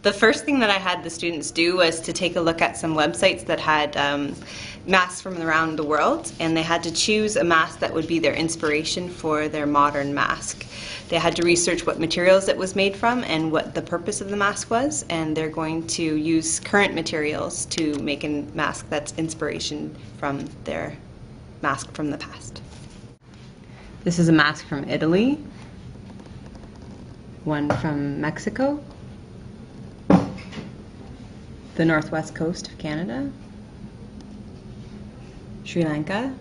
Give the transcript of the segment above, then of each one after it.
The first thing that I had the students do was to take a look at some websites that had masks from around the world, and they had to choose a mask that would be their inspiration for their modern mask. They had to research what materials it was made from and what the purpose of the mask was, and they're going to use current materials to make a mask that's inspiration from their mask from the past. This is a mask from Italy, one from Mexico, the northwest coast of Canada, Sri Lanka,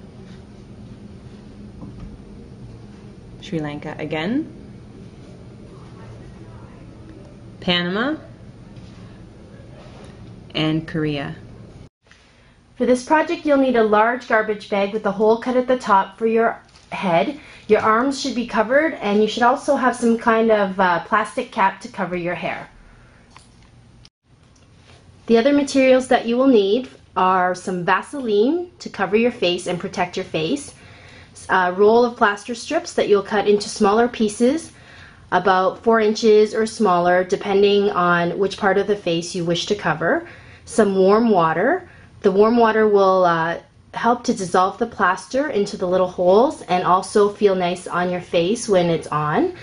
Sri Lanka again, Panama, and Korea. For this project, you'll need a large garbage bag with a hole cut at the top for your head. Your arms should be covered, and you should also have some kind of plastic cap to cover your hair. The other materials that you will need are some Vaseline to cover your face and protect your face, a roll of plaster strips that you'll cut into smaller pieces, about 4 inches or smaller, depending on which part of the face you wish to cover, some warm water. The warm water will help to dissolve the plaster into the little holes and also feel nice on your face when it's on,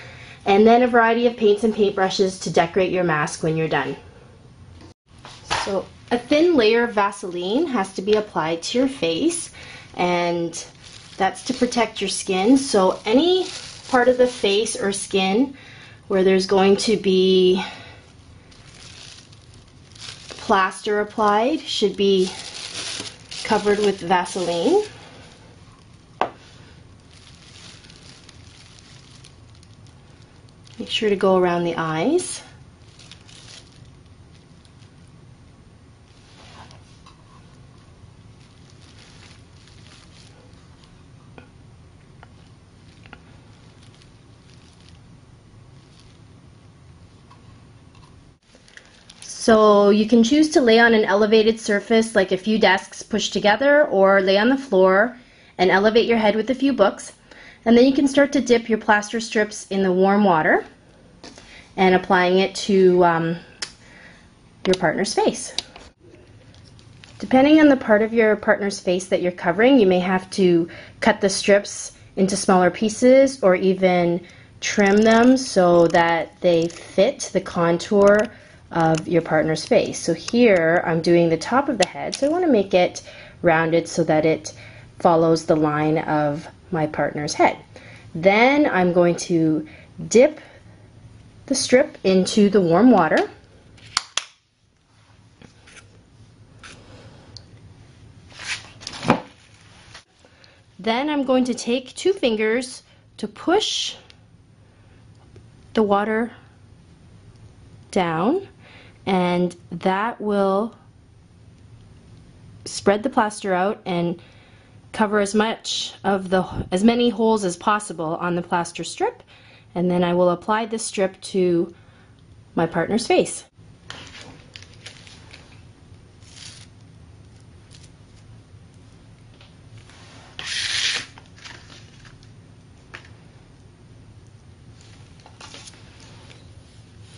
and then a variety of paints and paintbrushes to decorate your mask when you're done. So a thin layer of Vaseline has to be applied to your face, and that's to protect your skin. So any part of the face or skin where there's going to be plaster applied should be covered with Vaseline. Make sure to go around the eyes. So you can choose to lay on an elevated surface like a few desks pushed together, or lay on the floor and elevate your head with a few books. And then you can start to dip your plaster strips in the warm water and applying it to your partner's face. Depending on the part of your partner's face that you're covering, you may have to cut the strips into smaller pieces or even trim them so that they fit the contour of your partner's face. So here I'm doing the top of the head, so I want to make it rounded so that it follows the line of my partner's head. Then I'm going to dip the strip into the warm water. Then I'm going to take 2 fingers to push the water down, and that will spread the plaster out and cover as many holes as possible on the plaster strip, and then I will apply this strip to my partner's face.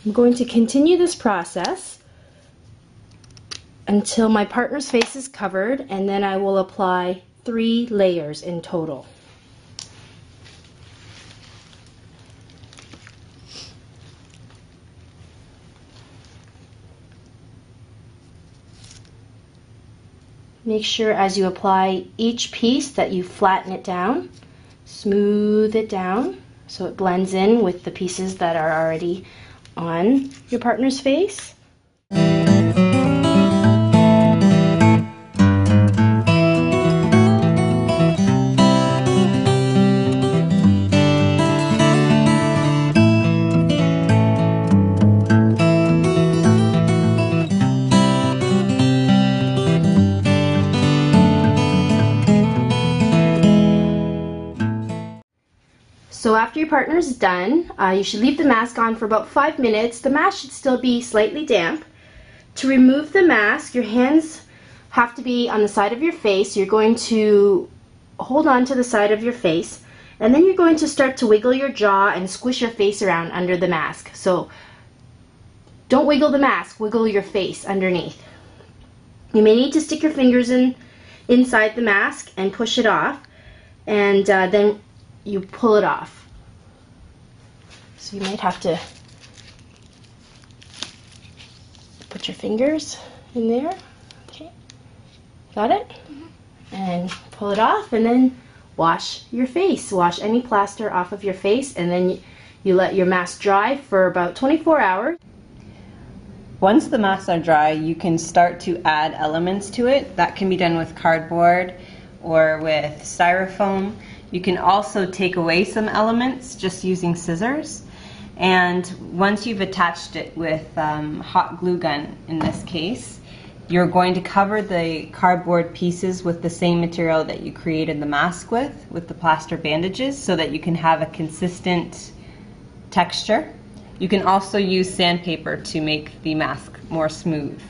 I'm going to continue this process until my partner's face is covered, and then I will apply 3 layers in total. Make sure as you apply each piece that you flatten it down, smooth it down so it blends in with the pieces that are already on your partner's face. So after your partner's done, you should leave the mask on for about 5 minutes. The mask should still be slightly damp. To remove the mask, your hands have to be on the side of your face. You're going to hold on to the side of your face, and then you're going to start to wiggle your jaw and squish your face around under the mask. So don't wiggle the mask, wiggle your face underneath. You may need to stick your fingers inside the mask and push it off, and then you pull it off. So you might have to put your fingers in there. Okay, got it? And pull it off, and then wash your face. Wash any plaster off of your face, and then you let your mask dry for about 24 hours. Once the masks are dry, you can start to add elements to it. That can be done with cardboard or with styrofoam. You can also take away some elements just using scissors. And once you've attached it with hot glue gun, in this case, you're going to cover the cardboard pieces with the same material that you created the mask with the plaster bandages, so that you can have a consistent texture. You can also use sandpaper to make the mask more smooth.